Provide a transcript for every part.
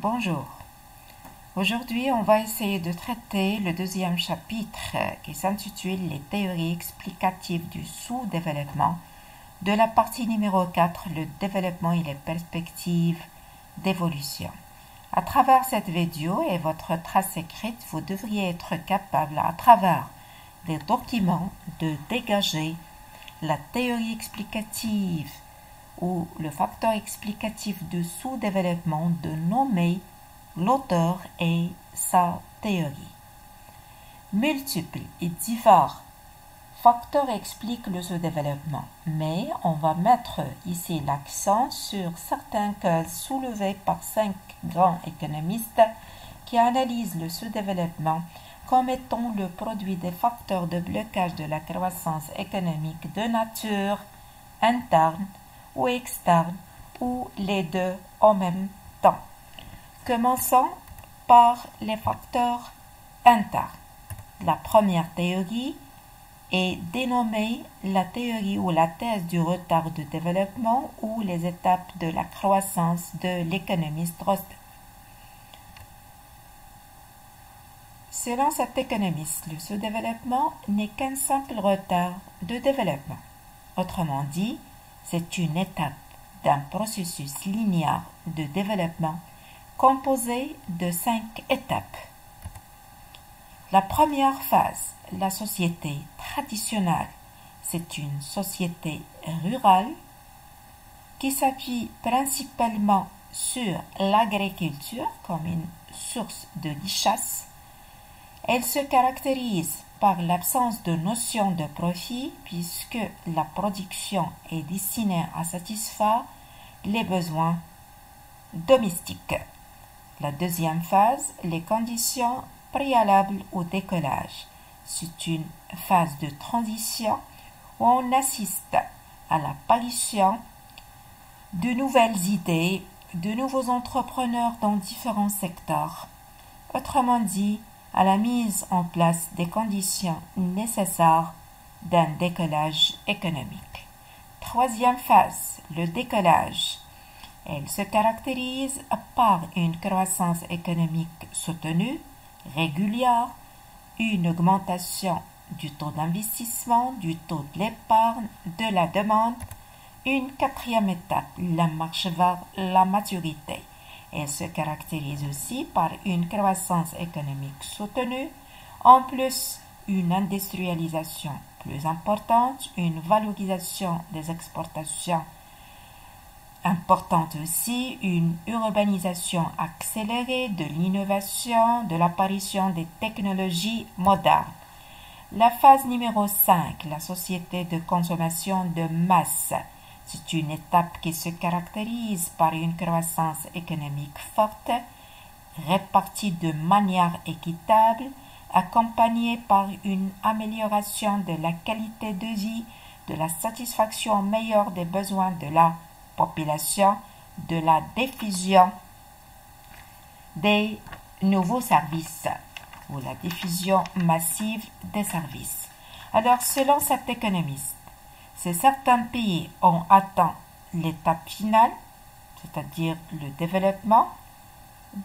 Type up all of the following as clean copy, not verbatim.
Bonjour. Aujourd'hui, on va essayer de traiter le deuxième chapitre qui s'intitule Les théories explicatives du sous-développement de la partie numéro 4, le développement et les perspectives d'évolution. À travers cette vidéo et votre trace écrite, vous devriez être capable, à travers des documents, de dégager la théorie explicative ou le facteur explicatif du sous-développement, de nommer l'auteur et sa théorie. Multiples et divers facteurs expliquent le sous-développement, mais on va mettre ici l'accent sur certains cas soulevés par 5 grands économistes qui analysent le sous-développement comme étant le produit des facteurs de blocage de la croissance économique de nature interne ou externe, ou les deux en même temps. Commençons par les facteurs internes. La première théorie est dénommée la théorie ou la thèse du retard de développement ou les étapes de la croissance de l'économiste Rostov. Selon cet économiste, le sous-développement n'est qu'un simple retard de développement. Autrement dit, c'est une étape d'un processus linéaire de développement composé de 5 étapes. La première phase, la société traditionnelle, c'est une société rurale qui s'appuie principalement sur l'agriculture comme une source de richesse. Elle se caractérise par l'absence de notion de profit puisque la production est destinée à satisfaire les besoins domestiques. La deuxième phase, les conditions préalables au décollage. C'est une phase de transition où on assiste à l'apparition de nouvelles idées, de nouveaux entrepreneurs dans différents secteurs. Autrement dit, à la mise en place des conditions nécessaires d'un décollage économique. Troisième phase, le décollage. Elle se caractérise par une croissance économique soutenue, régulière, une augmentation du taux d'investissement, du taux de l'épargne, de la demande. Une quatrième étape, la marche vers la maturité. Elle se caractérise aussi par une croissance économique soutenue, en plus une industrialisation plus importante, une valorisation des exportations importante aussi, une urbanisation accélérée de l'innovation, de l'apparition des technologies modernes. La phase numéro 5, la société de consommation de masse. C'est une étape qui se caractérise par une croissance économique forte, répartie de manière équitable, accompagnée par une amélioration de la qualité de vie, de la satisfaction meilleure des besoins de la population, de la diffusion des nouveaux services ou la diffusion massive des services. Alors, selon cet économiste, si certains pays ont atteint l'étape finale, c'est-à-dire le développement,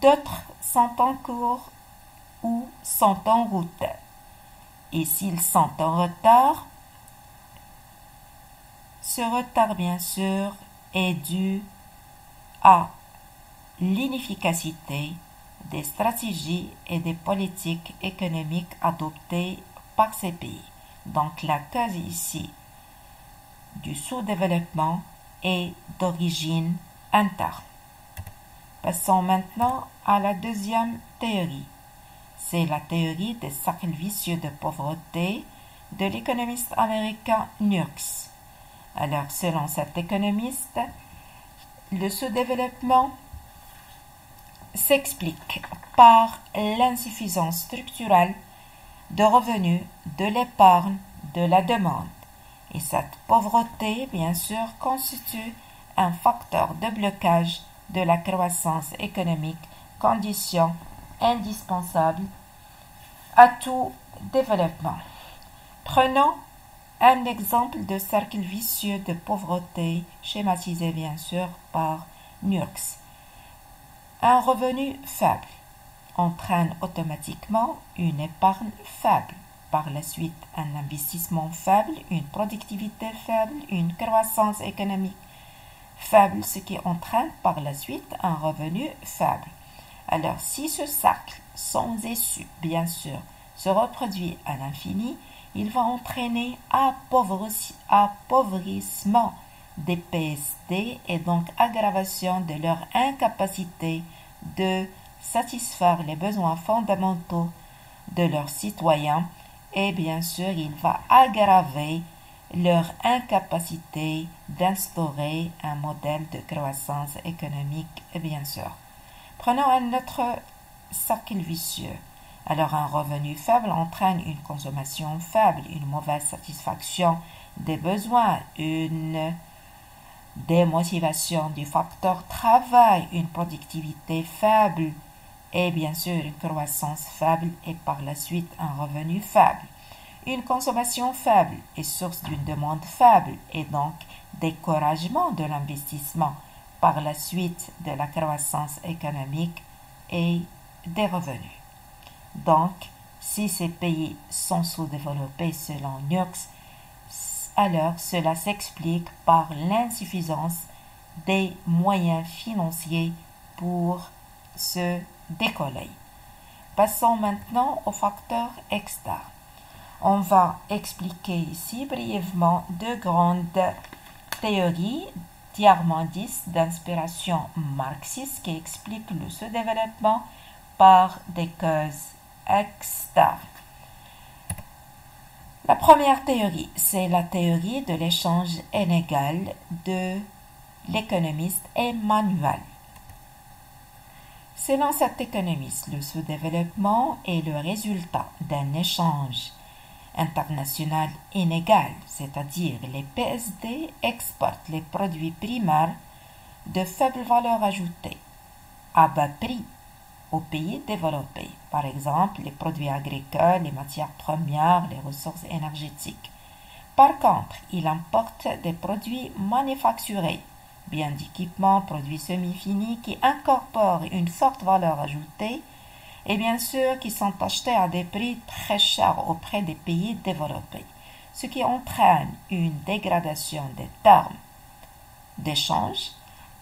d'autres sont en cours ou sont en route. Et s'ils sont en retard, ce retard, bien sûr, est dû à l'inefficacité des stratégies et des politiques économiques adoptées par ces pays. Donc, la cause ici du sous-développement est d'origine interne. Passons maintenant à la deuxième théorie. C'est la théorie des cercles vicieux de pauvreté de l'économiste américain Nurks. Alors, selon cet économiste, le sous-développement s'explique par l'insuffisance structurelle de revenus, de l'épargne, de la demande. Et cette pauvreté, bien sûr, constitue un facteur de blocage de la croissance économique, condition indispensable à tout développement. Prenons un exemple de cercle vicieux de pauvreté, schématisé bien sûr par Nurks. Un revenu faible entraîne automatiquement une épargne faible. Par la suite, un investissement faible, une productivité faible, une croissance économique faible, ce qui entraîne par la suite un revenu faible. Alors, si ce cercle sans issue, bien sûr, se reproduit à l'infini, il va entraîner appauvrissement des PSD et donc aggravation de leur incapacité de satisfaire les besoins fondamentaux de leurs citoyens et bien sûr il va aggraver leur incapacité d'instaurer un modèle de croissance économique bien sûr. Prenons un autre cercle vicieux. Alors un revenu faible entraîne une consommation faible, une mauvaise satisfaction des besoins, une démotivation du facteur travail, une productivité faible et bien sûr une croissance faible et par la suite un revenu faible. Une consommation faible est source d'une demande faible et donc découragement de l'investissement par la suite de la croissance économique et des revenus. Donc, si ces pays sont sous-développés selon Niox, alors cela s'explique par l'insuffisance des moyens financiers pour se décoller. Passons maintenant aux facteurs externes. On va expliquer ici brièvement deux grandes théories tiers-mondistes d'inspiration marxiste qui expliquent le sous-développement par des causes externes. La première théorie, c'est la théorie de l'échange inégal de l'économiste Emmanuel. Selon cet économiste, le sous-développement est le résultat d'un échange international inégal, c'est-à-dire les PSD exportent les produits primaires de faible valeur ajoutée à bas prix aux pays développés, par exemple les produits agricoles, les matières premières, les ressources énergétiques. Par contre, il importe des produits manufacturés, biens d'équipement, produits semi-finis qui incorporent une forte valeur ajoutée et bien sûr qui sont achetés à des prix très chers auprès des pays développés, ce qui entraîne une dégradation des termes d'échange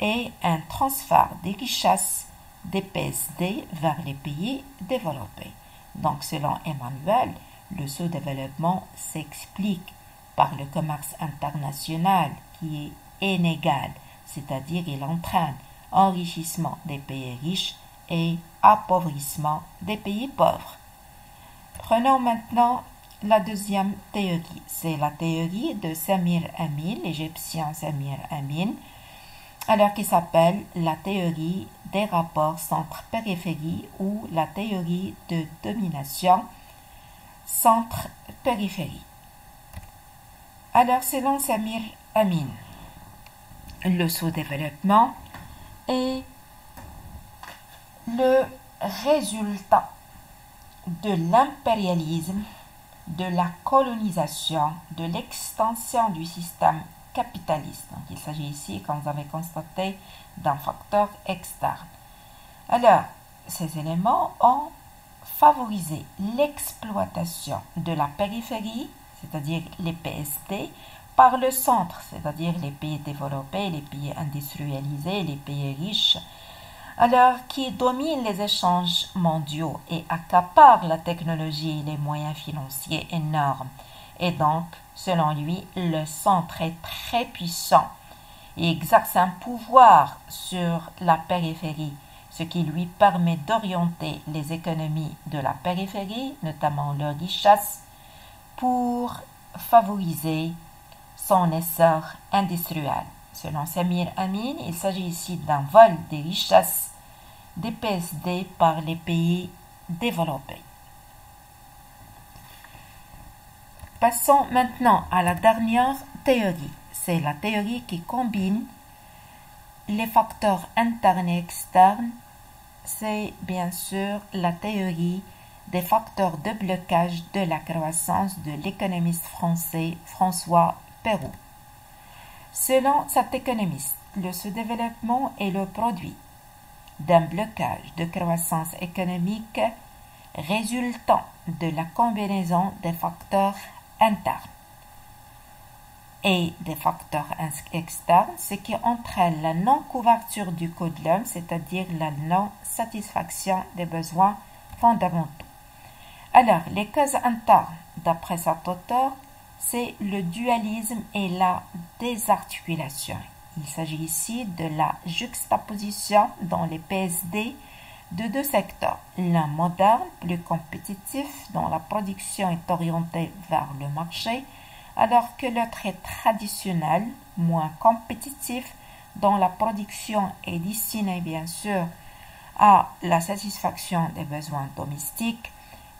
et un transfert des richesses des PSD vers les pays développés. Donc, selon Emmanuel, le sous-développement s'explique par le commerce international qui est inégal, c'est-à-dire il entraîne enrichissement des pays riches et appauvrissement des pays pauvres. Prenons maintenant la deuxième théorie. C'est la théorie de Samir Amin, l'Égyptien Samir Amin, alors qui s'appelle la théorie des rapports centre-périphérie ou la théorie de domination centre-périphérie. Alors, selon Samir Amin, le sous-développement est le résultat de l'impérialisme, de la colonisation, de l'extension du système capitaliste. Donc, il s'agit ici, comme vous avez constaté, d'un facteur externe. Alors, ces éléments ont favorisé l'exploitation de la périphérie, c'est-à-dire les PSD, par le centre, c'est-à-dire les pays développés, les pays industrialisés, les pays riches, alors qui dominent les échanges mondiaux et accaparent la technologie et les moyens financiers énormes. Et donc, selon lui, le centre est très puissant et exerce un pouvoir sur la périphérie, ce qui lui permet d'orienter les économies de la périphérie, notamment leurs richesses, pour favoriser son essor industriel. Selon Samir Amin, il s'agit ici d'un vol des richesses des PSD par les pays développés. Passons maintenant à la dernière théorie. C'est la théorie qui combine les facteurs internes et externes. C'est bien sûr la théorie des facteurs de blocage de la croissance de l'économiste français François Perroux. Selon cet économiste, le sous-développement est le produit d'un blocage de croissance économique résultant de la combinaison des facteurs internes et des facteurs externes, ce qui entraîne la non-couverture du coût de l'homme, c'est-à-dire la non-satisfaction des besoins fondamentaux. Alors, les causes internes, d'après cet auteur, c'est le dualisme et la désarticulation. Il s'agit ici de la juxtaposition dans les PSD de deux secteurs. L'un moderne, plus compétitif, dont la production est orientée vers le marché, alors que l'autre est traditionnel, moins compétitif, dont la production est destinée bien sûr à la satisfaction des besoins domestiques,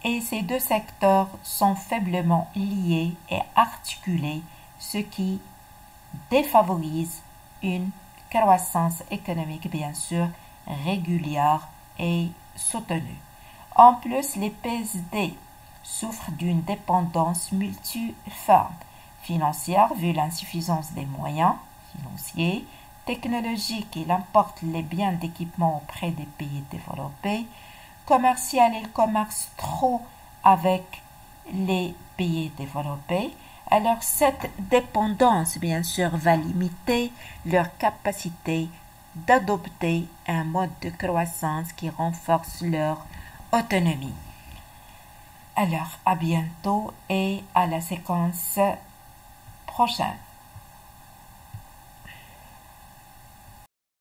et ces deux secteurs sont faiblement liés et articulés, ce qui défavorise une croissance économique bien sûr régulière et soutenue. En plus, les PSD souffrent d'une dépendance multiforme, financière vu l'insuffisance des moyens financiers, technologiques, il importe les biens d'équipement auprès des pays développés, commercial, il commerce trop avec les pays développés. Alors cette dépendance, bien sûr, va limiter leur capacité d'adopter un mode de croissance qui renforce leur autonomie. Alors, à bientôt et à la séquence prochaine.